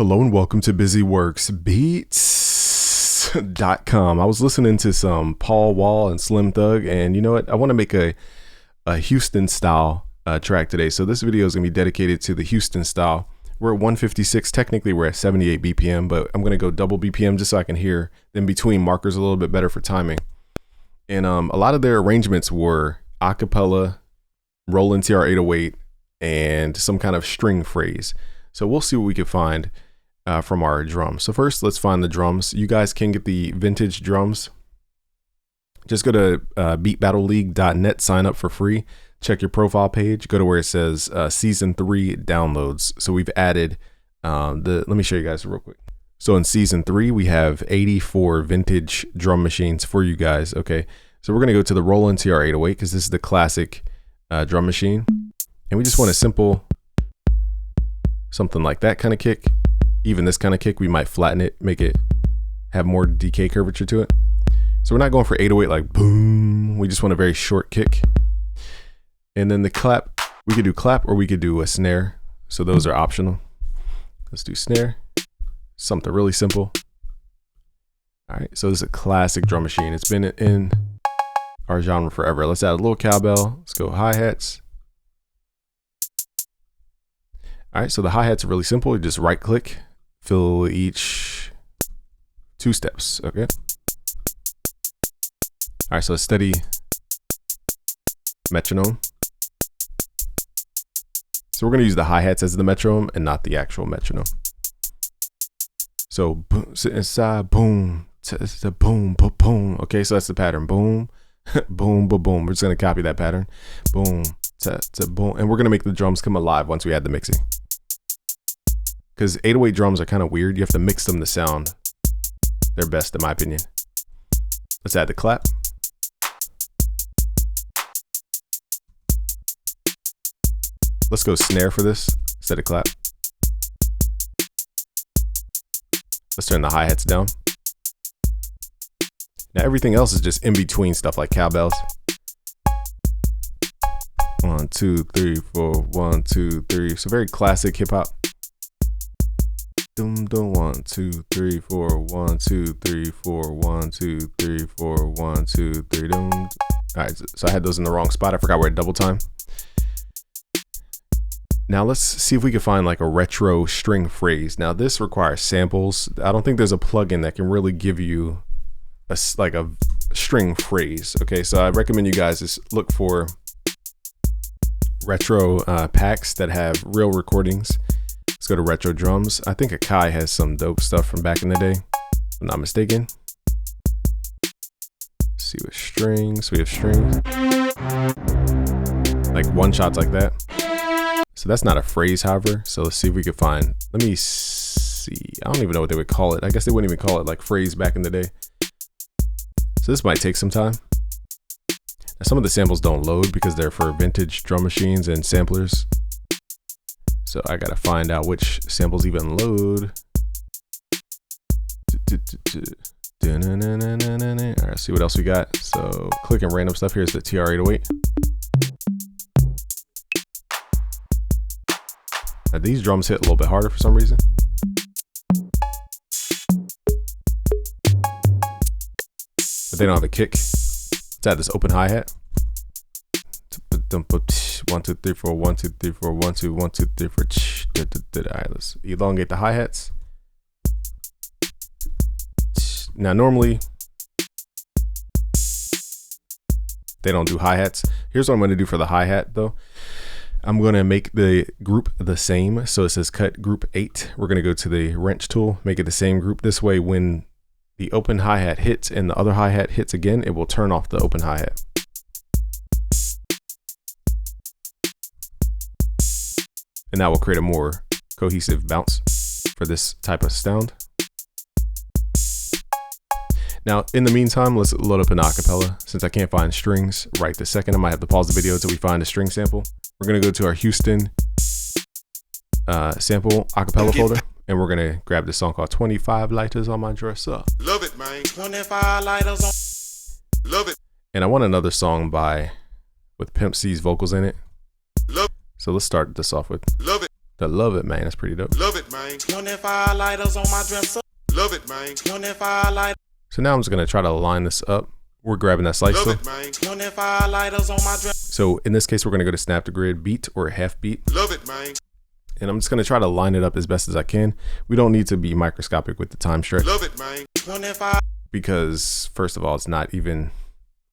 Hello and welcome to BusyWorksBeats.com. I was listening to some Paul Wall and Slim Thug, and you know what? I want to make a Houston style track today. So this video is going to be dedicated to the Houston style. We're at 156. Technically, we're at 78 BPM, but I'm going to go double BPM just so I can hear in between markers a little bit better for timing. And a lot of their arrangements were acapella, Roland TR 808, and some kind of string phrase. So we'll see what we can find from our drums. So first, let's find the drums. You guys can get the vintage drums. Just go to beatbattleleague.net, sign up for free. Check your profile page. Go to where it says season 3 downloads. So we've added let me show you guys real quick. So in season 3, we have 84 vintage drum machines for you guys. Okay, so we're gonna go to the Roland TR 808 because this is the classic drum machine, and we just want a simple something like that kind of kick. Even this kind of kick, we might flatten it, make it have more decay curvature to it. So we're not going for 808 like boom. We just want a very short kick. And then the clap, we could do clap or we could do a snare. So those are optional. Let's do snare. Something really simple. All right, so this is a classic drum machine. It's been in our genre forever. Let's add a little cowbell. Let's go hi-hats. All right, so the hi-hats are really simple. You just right click, fill each 2 steps, okay? All right, so a steady metronome. So we're gonna use the hi-hats as the metronome and not the actual metronome. So boom, inside, boom, boom, boom, boom. Okay, so that's the pattern. Boom, boom, boom, boom. We're just gonna copy that pattern. Boom, boom, and we're gonna make the drums come alive once we add the mixing. Because 808 drums are kind of weird. You have to mix them to sound their best, in my opinion. Let's add the clap. Let's go snare for this instead of clap. Let's turn the hi-hats down. Now everything else is just in between stuff like cowbells. 1, 2, 3, 4, 1, 2, 3. So very classic hip hop. Dum dum 1, 2, 3, 4, 1, 2, 3, 4, 1, 2, 3, 4, 1, 2, 3. Dum. All right, so I had those in the wrong spot. I forgot we're at double time. Now let's see if we can find like a retro string phrase. Now this requires samples. I don't think there's a plugin that can really give you a string phrase. Okay, so I recommend you guys just look for retro packs that have real recordings. Let's go to retro drums. I think Akai has some dope stuff from back in the day, if I'm not mistaken. Let's see what strings. We have strings. Like one shots like that. So that's not a phrase, however. So let's see if we can find, let me see. I don't even know what they would call it. I guess they wouldn't even call it like phrase back in the day. So this might take some time. Now some of the samples don't load because they're for vintage drum machines and samplers. So I gotta find out which samples even load. All right, see what else we got. So clicking random stuff. Here's the TR 808. Now these drums hit a little bit harder for some reason. But they don't have a kick. Let's add this open hi-hat. 1, 2, 3, 4, 1, 2, 3, 4, 1, 2, 1, 2, 3, 4. All right, let's elongate the hi-hats. Now normally they don't do hi-hats. Here's what I'm gonna do for the hi-hat though. I'm gonna make the group the same. So it says cut group 8. We're gonna go to the wrench tool, make it the same group. This way when the open hi-hat hits and the other hi-hat hits again, it will turn off the open hi-hat. And that will create a more cohesive bounce for this type of sound. Now, in the meantime, let's load up an acapella. Since I can't find strings right this second, I might have to pause the video until we find a string sample. We're gonna go to our Houston sample acapella folder, and we're gonna grab this song called 25 Lighters on My Dresser. Love it, man. 25 lighters on. Love it. And I want another song with Pimp C's vocals in it. Love. So let's start this off with Love it. I love it, man. That's pretty dope. Love it, man. 25 lighters on my dresser. Love it, man. 25 lighters. So now I'm just gonna try to line this up. We're grabbing that slice tool. 25 lighters on my dresser. So in this case, we're gonna go to snap to grid beat or half beat. Love it, man. And I'm just gonna try to line it up as best as I can. We don't need to be microscopic with the time stretch. Love it, man. 25. Because first of all, it's not even,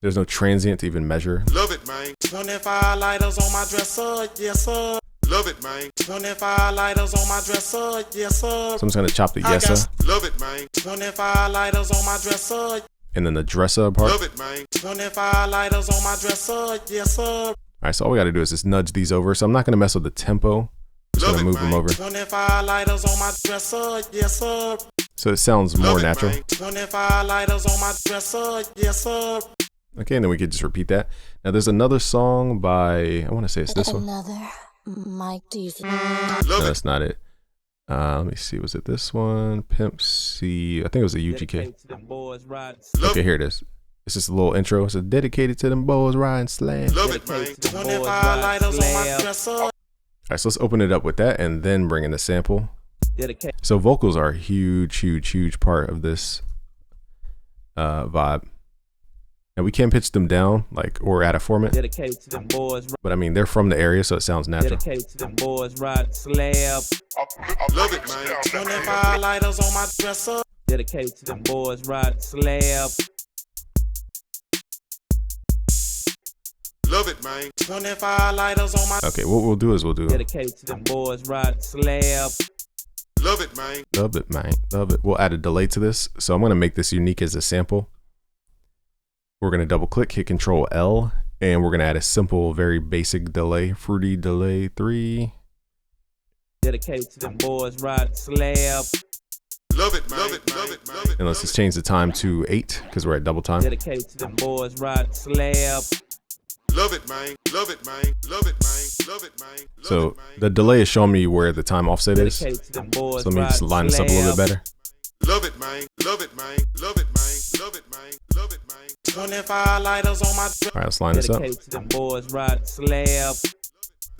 there's no transient to even measure. Love it, man. 25 lighters on my dresser. Yes, sir. Love it, man. 25 lighters on my dresser. Yes, sir. So I'm just gonna chop the yesa. Love it, man. 25 lighters on my dresser. And then the dresser part. Love it, man. 25 lighters on my dresser. Yes, sir. All right, so all we gotta do is just nudge these over. So I'm not gonna mess with the tempo. I'm just gonna move them over. 25 lighters on my dresser. Yes, sir. So it sounds more natural. 25 lighters on my dresser. Yes, sir. Okay, and then we could just repeat that. Now there's another song by, I wanna say it's this one. Another Mike Deasy. No, that's not it. Let me see. Was it this one? Pimp C. I think it was a UGK. Okay, here it is. It's just a little intro. It's dedicated to them boys riding slab. Love it, man. 25 lighters on my dresser. All right, so let's open it up with that and then bring in the sample. So vocals are a huge part of this vibe. And we can pitch them down, like, or add a format. But I mean, they're from the area, so it sounds natural. Love it, man. 25 lighters on my dresser. Dedicated to them boys riding slab. Love it, man. 25 lighters on my. Okay, what we'll do is we'll do. Dedicated to them boys riding slab. Love it, man. Love it, man. Love it. We'll add a delay to this. So I'm gonna make this unique as a sample. We're gonna double click, hit Control L, and we're gonna add a simple, very basic delay, fruity delay 3. Dedicated to them boys riding slab. Love it, man. Love it, love it, love it. And let's just change the time to 8 because we're at double time. Dedicated to them boys riding slab. Love it, man. Love it, man. Love it, man. Love it, man. So the delay is showing me where the time offset is. So let me just line this up a little bit better. Love it, man. Love it, man. Love it, man. Love it, man. Love it, man. 25 lighters on my. All right, let's line this up. Dedicated to them boys riding slab.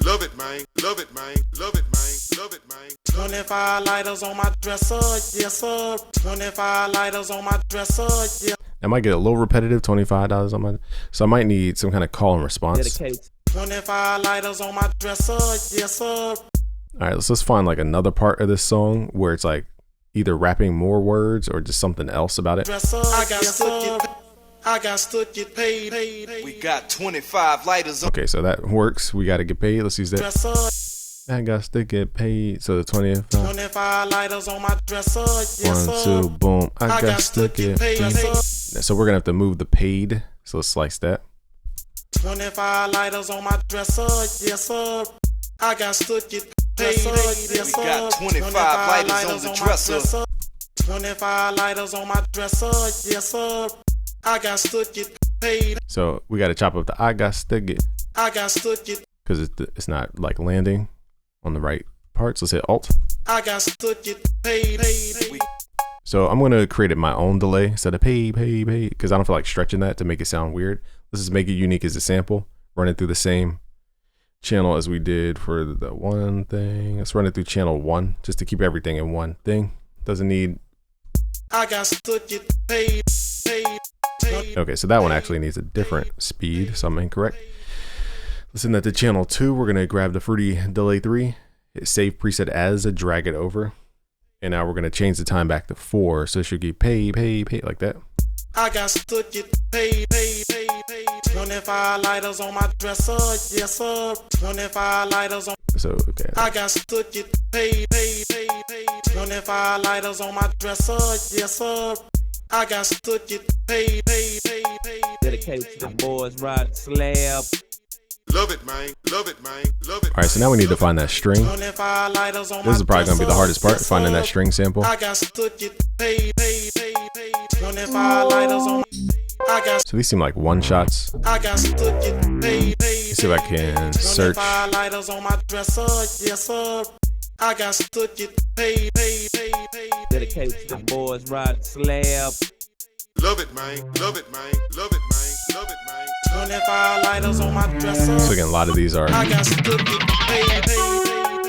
Love it, man. Love it, man. Love it, man. Love it, man. 25 lighters on my dresser. Yes, sir. 25 lighters on my dresser. Yeah. That might get a little repetitive, $25 on my, so I might need some kind of call and response. 25 lighters on my dresser. Yes, sir. All right, let's just find like another part of this song where it's like either rapping more words or just something else about it. I got to get paid. We got 25 lighters on. Okay, so that works. We got to get paid. Let's use that. I got to get paid. So the 25 lighters on my dresser. Yes, 1, 2, boom. I got to get paid. So we're gonna have to move the paid. So let's slice that. 25 lighters on my dresser. Yes, sir. I got to get paid. Yes, We got 25 lighters on the dresser. 25 lighters on my dresser. Yes, sir. I got to get paid. So we got to chop up the I got to get. I got to get. Because it's not like landing on the right parts. Let's hit Alt. I got to get paid. So I'm going to create my own delay instead of pay, because I don't feel like stretching that to make it sound weird. Let's just make it unique as a sample. Run it through the same channel as we did for the one thing. Let's run it through channel 1 just to keep everything in one thing. Doesn't need. I got to get paid. Okay, so that one actually needs a different speed, so I'm incorrect. Let's send that to channel 2. We're going to grab the fruity delay 3, hit save preset as, drag it over. And now we're going to change the time back to 4. So it should get pay like that. I got to get paid. 25 lighters on my dresser. Yes, sir. 25 lighters on. So, okay. I got to get paid. 25 lighters on my dresser. Yes, sir. I got to get paid. Dedicated to them boys riding slab. Love it, man. Love it, man. Love it. All right, so now we need to find that string. 25 lighters on This is probably going to be the hardest part, finding that string sample. I got to get paid. 25 lighters on. I got. So these seem like one shots. I got to get paid. Let's see if I can search. 25 lighters on my dresser. Yes, sir. I got to get paid. Dedicated to them boys riding slab. Love it, man. Love it, man. Love it, man. Love it, man. 25 lighters on my dresser. So again, a lot of these are. I got to get paid.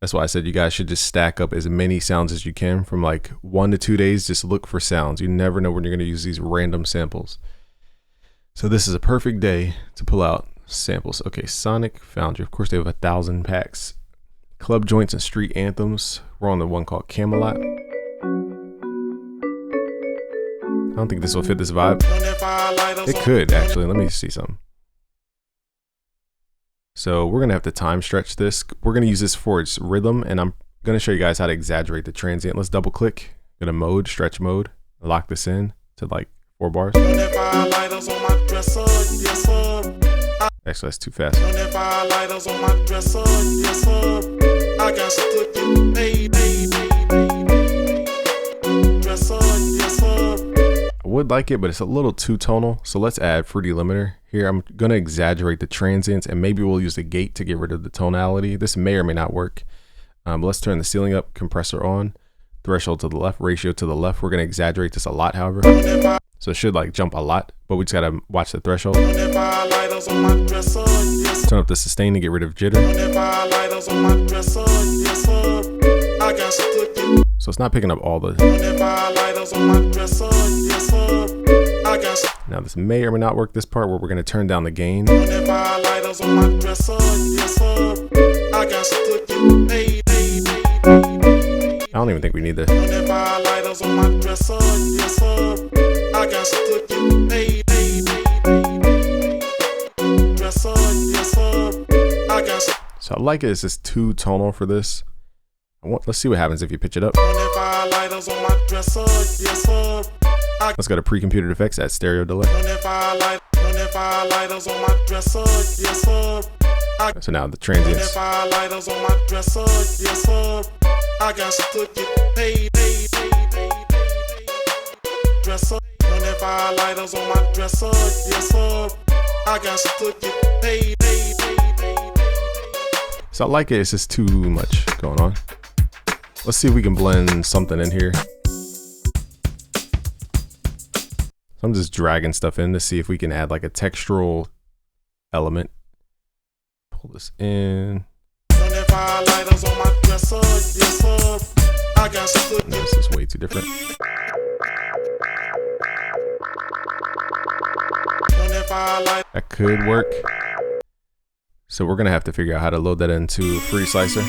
That's why I said you guys should just stack up as many sounds as you can from like 1 to 2 days. Just look for sounds. You never know when you're going to use these random samples. So this is a perfect day to pull out samples. Okay, Sonic Foundry. Of course, they have 1,000 packs. Club joints and street anthems. We're on the one called Camelot. I don't think this will fit this vibe. It could actually. Let me see something. So we're gonna have to time stretch this. We're gonna use this for its rhythm, and I'm gonna show you guys how to exaggerate the transient. Let's double click. Go to mode, stretch mode. Lock this in to like 4 bars. Actually, that's too fast. I would like it, but it's a little too tonal. So let's add fruity limiter. Here, I'm going to exaggerate the transients, and maybe we'll use the gate to get rid of the tonality. This may or may not work. But let's turn the ceiling up, compressor on, threshold to the left, ratio to the left. We're going to exaggerate this a lot, however. So it should like jump a lot, but we just got to watch the threshold. Turn up the sustain to get rid of jitter. So it's not picking up all the... Now this may or may not work, this part where we're going to turn down the gain. I don't even think we need this. So I like it, it's just too tonal for this. Let's see what happens if you pitch it up. Let's go to pre-computed effects at stereo delay. So now the transients. So I like it, it's just too much going on. Let's see if we can blend something in here. So I'm just dragging stuff in to see if we can add like a textural element. Pull this in. No, this is way too different. That could work. So we're gonna have to figure out how to load that into Free Slicer.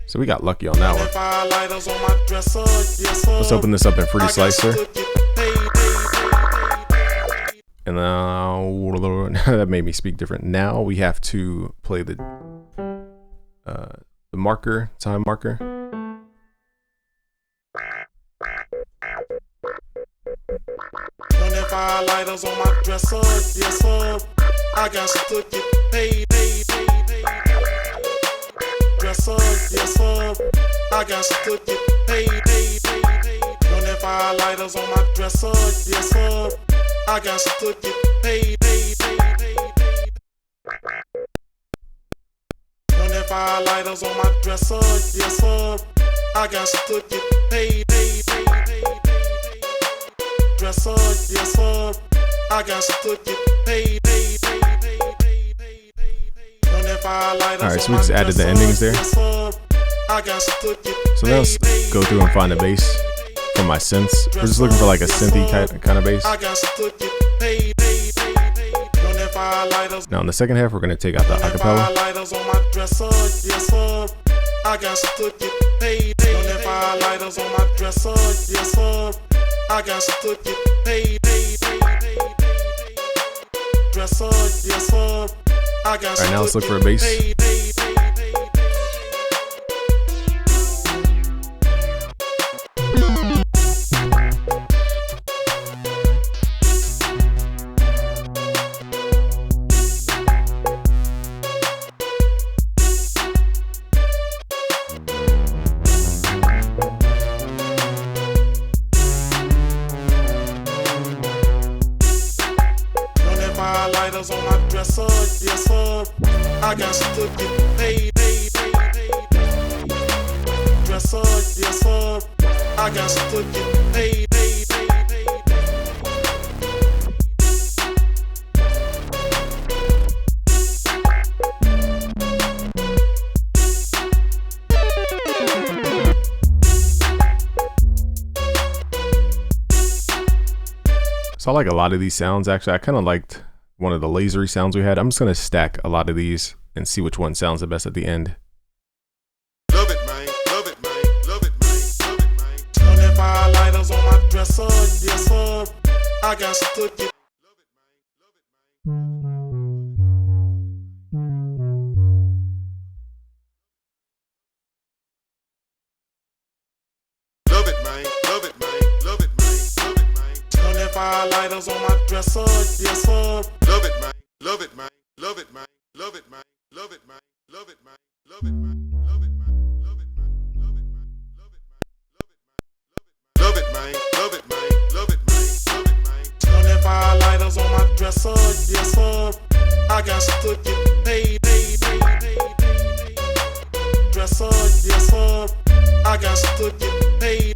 So we got lucky on that one. Let's open this up in Free Slicer. And now that made me speak different. Now we have to play the marker, time marker. Alright, so we just added the endings there. So now let's go through and find a bass for my synths. We're just looking for like a synthy kind of bass. Now in the second half, we're going to take out the acapella. Alright, now let's look for a bass. lighters on my dresser, yes sir. I got to get paid. Dresser, yes sir. I got to get paid. So I like a lot of these sounds. Actually, I kind of liked one of the lasery sounds we had. I'm just going to stack a lot of these and see which one sounds the best at the end. Love it, man. Love it, man. Love it, man. Love it, man. 25 lighters on my dresser, yes sir. I got to get. Love it, man. Love it, man. Love it, man. Love it, man. Love it, man. Love it, man. 25 lighters on my dresser, yes sir. Love it, man. Love it, man. Love it, man. Love it, man. Love it, man. Love it, man. Love it, man. Love it, man. Love it, man. Love it, man. Love it, man. Love it, man. Love it, man. Love it, man. 25 lighters on my dresser, yes sir. I got to get paid. Dresser, yes sir. I got to get paid.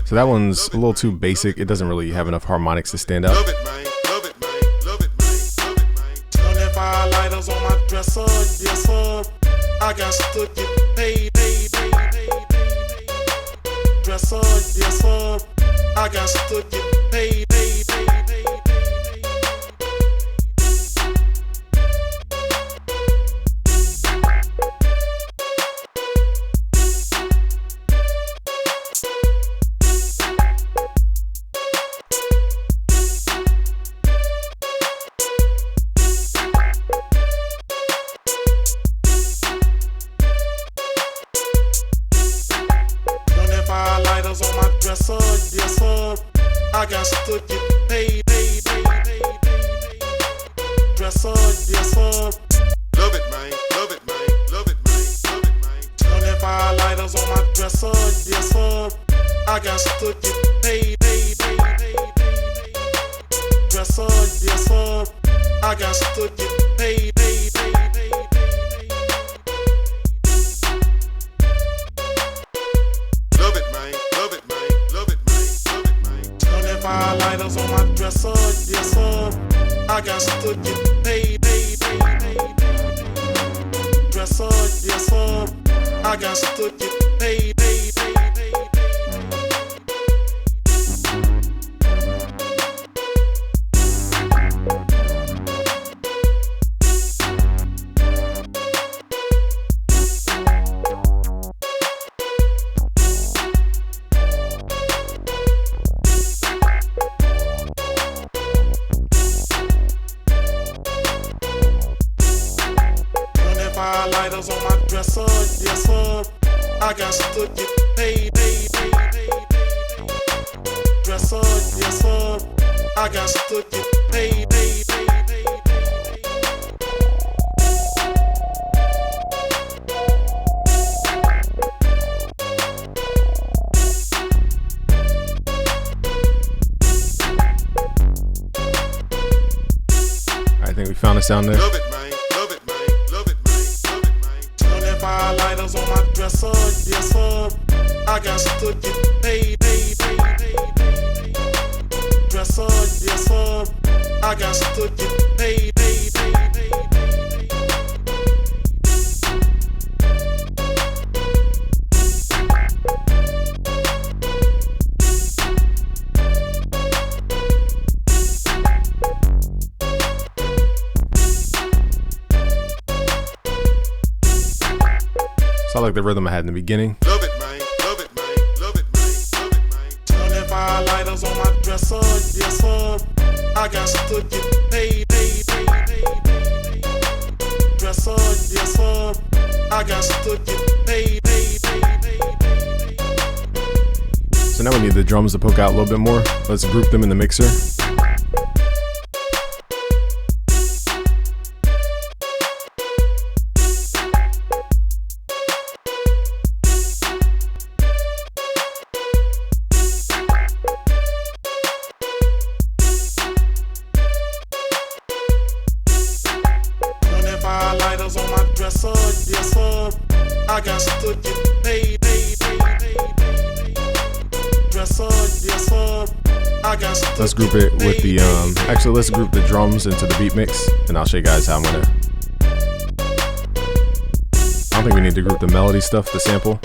So that one's a little too basic. It doesn't really have enough harmonics to stand out. Love it, man. Love it, man. Love it, man. Love it, man. 25 lighters on my dresser, yes sir. I got to get paid. Dresser, yes sir. I got to get paid. On my dresser, yes sir. I got to get paid. Dresser, yes sir. Love it, man. Love it, man. Love it, man. Love it, man. 25 lighters on my dresser, yes sir. I got to get paid. Dresser, yes sir. I got to get paid. Lighters on my dresser, yes sir. I got to get paid. Dresser, yes sir. I got to get paid. Lighters on my dresser, yes sir. I got to get paid. Dresser, yes sir. I got to get paid. I think we found a sound there. Love it, man. Love it, man. Love it, man. Love it, man. 25 lighters on my dresser, yes sir. I got to get paid. Dresser, yes sir. I got to get paid. So I like the rhythm I had in the beginning. Love it, man. Love it, man. Love it, man. Love it, man. 25 lighters on my dresser, yes sir. I got to get paid. Dresser, yes sir. I got to get paid. So So now we need the drums to poke out a little bit more. Let's group them in the mixer. 25 lighters on my dresser, yes sir. I got to get paid. Dresser, yes sir. I got to Let's group it with the actually let's group the drums into the beat mix, and I'll show you guys how I'm gonna. I don't think we need to group the melody stuff, the sample.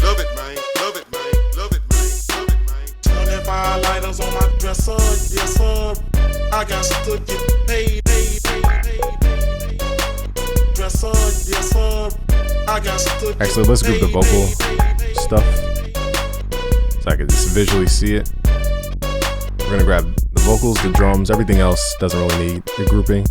Love it, man. Love it, man. Love it, man. Love it, man. 25 lighters on my dresser, yes sir. I got to get paid. Dresser, yes sir. I got to get Actually, let's group the vocal stuff so I can just visually see it. We're gonna grab the vocals, the drums, everything else doesn't really need the grouping.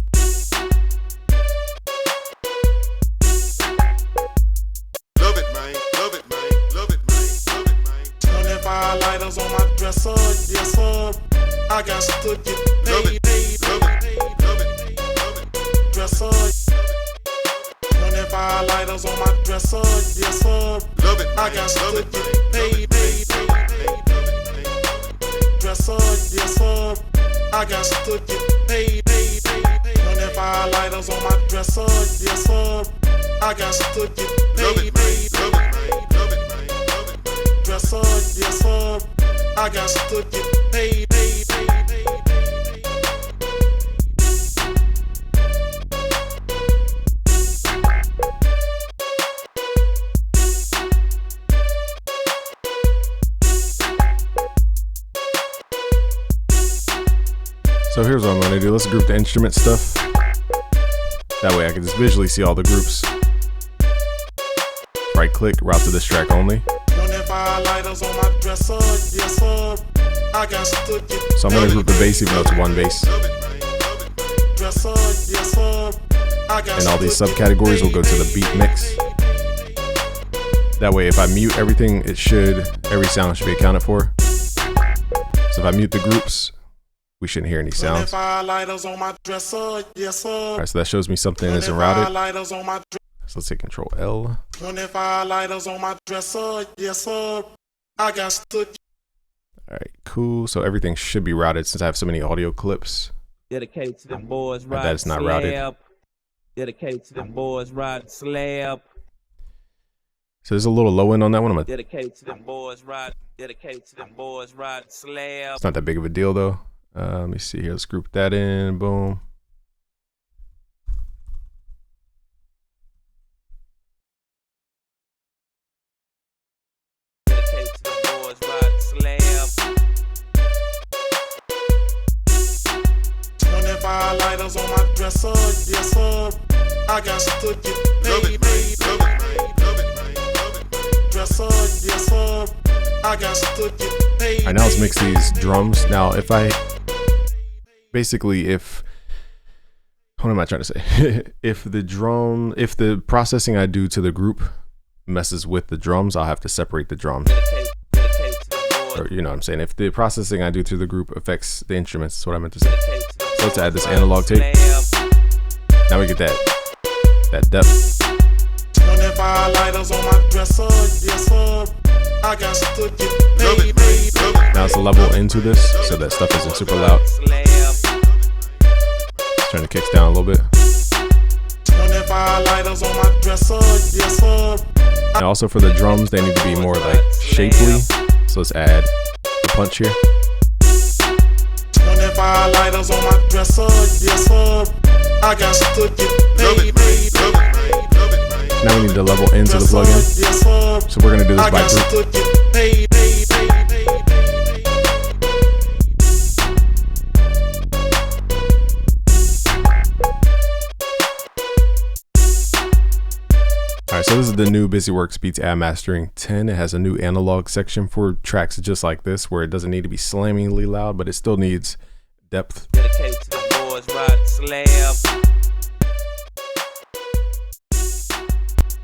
Love it, man. Love it, man. Love it, man. Love it, man. 25 lighters on my dresser, yes sir. I got to get paid. Love it, love it, love it, love it. Dresser. 25 lighters on my dresser, yes sir. Love it, I got to get paid. Dresser, yes sir. I got to get paid. 25 lighters on my dresser, yes sir. I got to get paid. Dresser, yes sir. I got to get paid. So here's what I'm gonna do. Let's group the instrument stuff. That way I can just visually see all the groups. Right click, route to this track only. So I'm gonna group the bass even though it's one bass. And all these subcategories will go to the beat mix. That way if I mute everything, every sound should be accounted for. So if I mute the groups, we shouldn't hear any sounds. Alright, so that shows me something isn't routed. So let's hit Control L. 25 lighters on my dresser, yes sir. I got to. Alright, cool. So everything should be routed since I have so many audio clips. Dedicated to the boys, That is not routed. Dedicated to the boys, riding slab. So there's a little low end on that one. I'm gonna. Dedicated to the boys, dedicated to the boys, riding slab. It's not that big of a deal though. Let me see here. Let's group that in. Boom. Dedicated to the boys, riding slab. 25 lighters on my dresser, yes sir. I got to get paid. Dresser, yes sir. I got to get paid. Alright, now let's mix these drums. Now if I basically what am I trying to say? if the processing I do to the group messes with the drums, I'll have to separate the drums. Or you know what I'm saying? If the processing I do to the group affects the instruments, that's what I meant to say. So let's add this analog tape. Now we get that depth. 25 lighters on my dresser, yes sir. I got to get paid. Now it's a level into this, so that stuff isn't super loud. Turn the kicks down a little bit. 25 lighters on my dresser, yes sir. And also for the drums, they need to be more like shapely. So let's add the punch here. 25 lighters on my dresser, yes sir. I got to get paid. Now we need to level into the plugin. So we're gonna do this by group. Alright, so this is the new BusyWorks Beats Ad Mastering 10. It has a new analog section for tracks just like this, where it doesn't need to be slammingly loud, but it still needs depth. Dedicated to the boys, riding slab.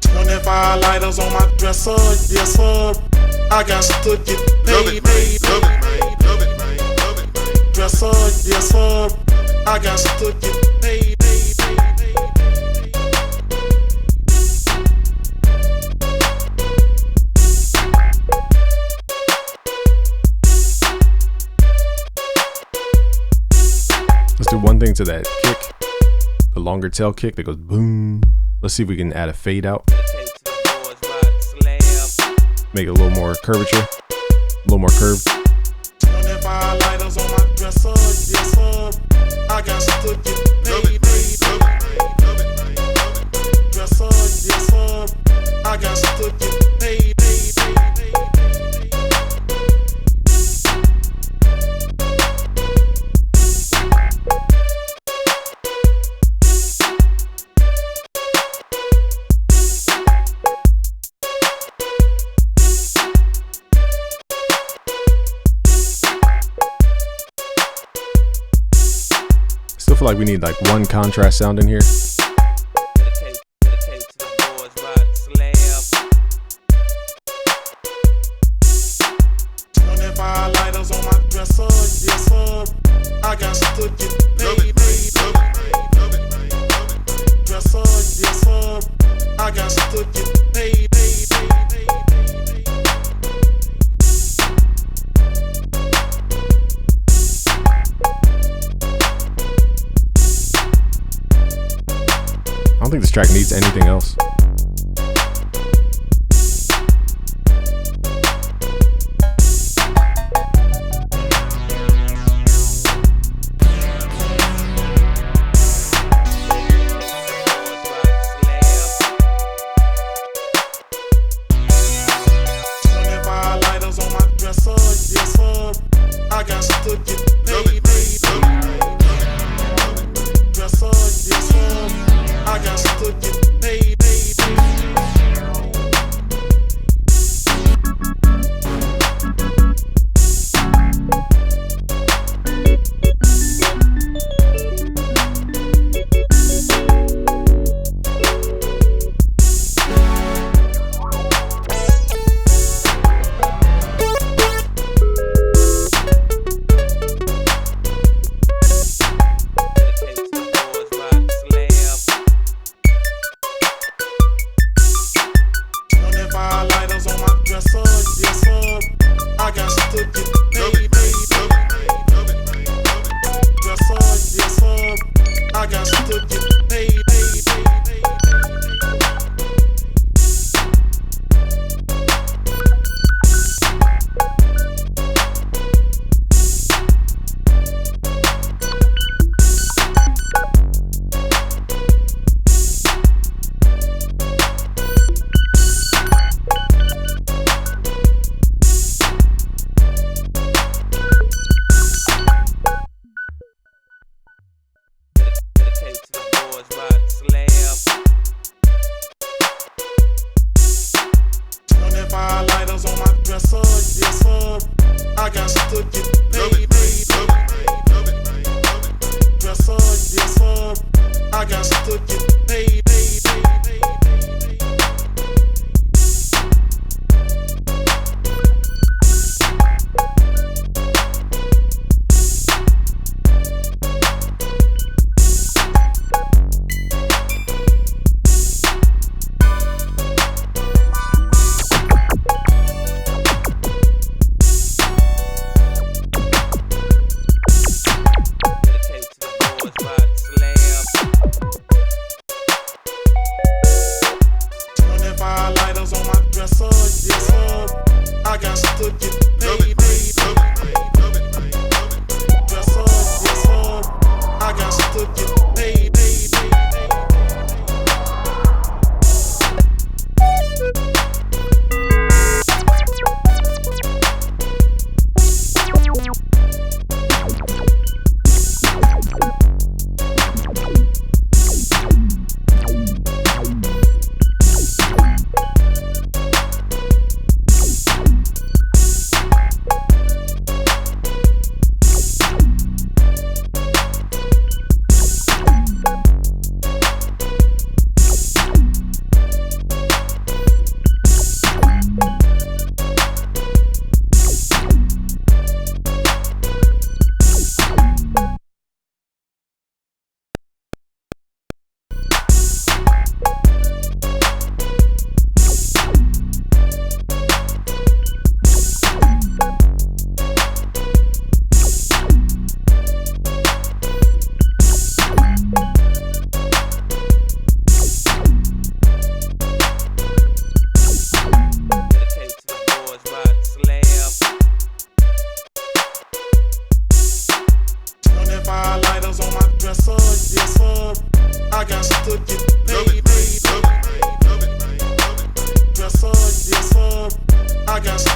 25 lighters on my dresser, yes sir. I got to get paid. Dress up, yes sir. I got to get paid. Let's do one thing to that kick, the longer tail kick that goes boom. Let's see if we can add a fade out. Make it a little more curvature, a little more curved. 25 lighters on my dresser, yes sir. I got to get paid. Dresser, yes sir. I got to get paid. Still feel like we need like one contrast sound in here. 25 lighters on my dresser, yes sir. I got to get paid. Dresser, yes sir. I got to get paid. I don't think this track needs anything else.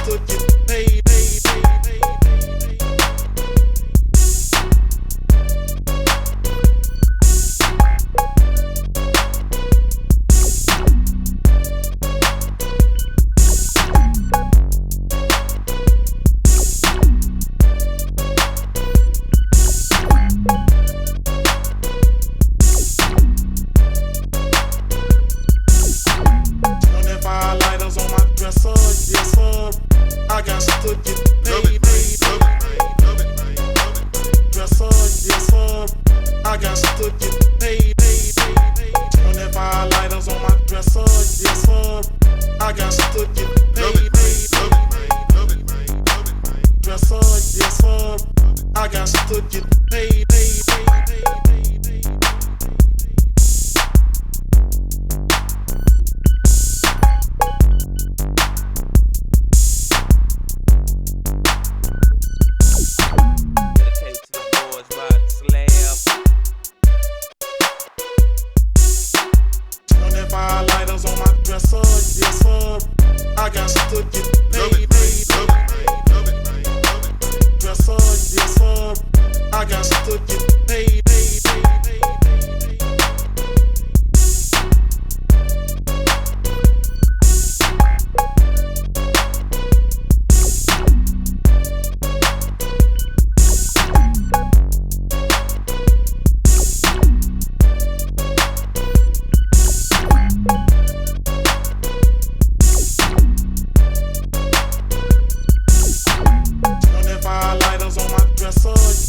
to get paid. 25 lighters on my dresser, yes sir. I got to get paid. Dresser, yes sir. I got to get paid. 25 lighters on my dresser, yes sir. I got to get paid. Dresser, yes sir. I got to get paid. Dedicated to the boys riding slam. 25 lighters on my dresser, yes sir. I got to get paid. Dresser, yes sir. I got to get paid.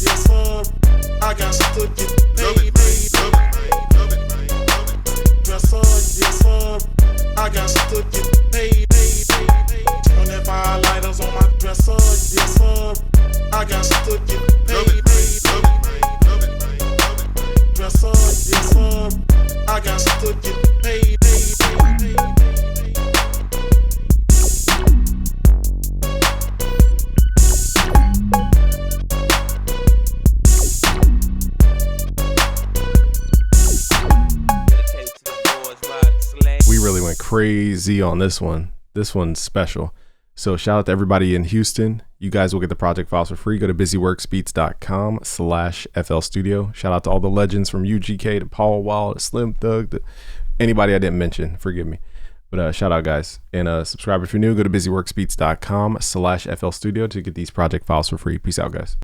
Yes sir, I got to get paid. Dresser, yes sir, I got to get paid. 25 lighters on my dresser, yes sir, I got to get paid. Dresser, yes sir, I got to get paid. We really went crazy on this one. This one's special. So shout out to everybody in Houston. You guys will get the project files for free. Go to busyworksbeats.com/FL Studio. Shout out to all the legends from UGK to Paul Wall to Slim Thug to anybody I didn't mention. Forgive me. But shout out, guys. And subscribe if you're new. Go to busyworksbeats.com/FL Studio to get these project files for free. Peace out, guys.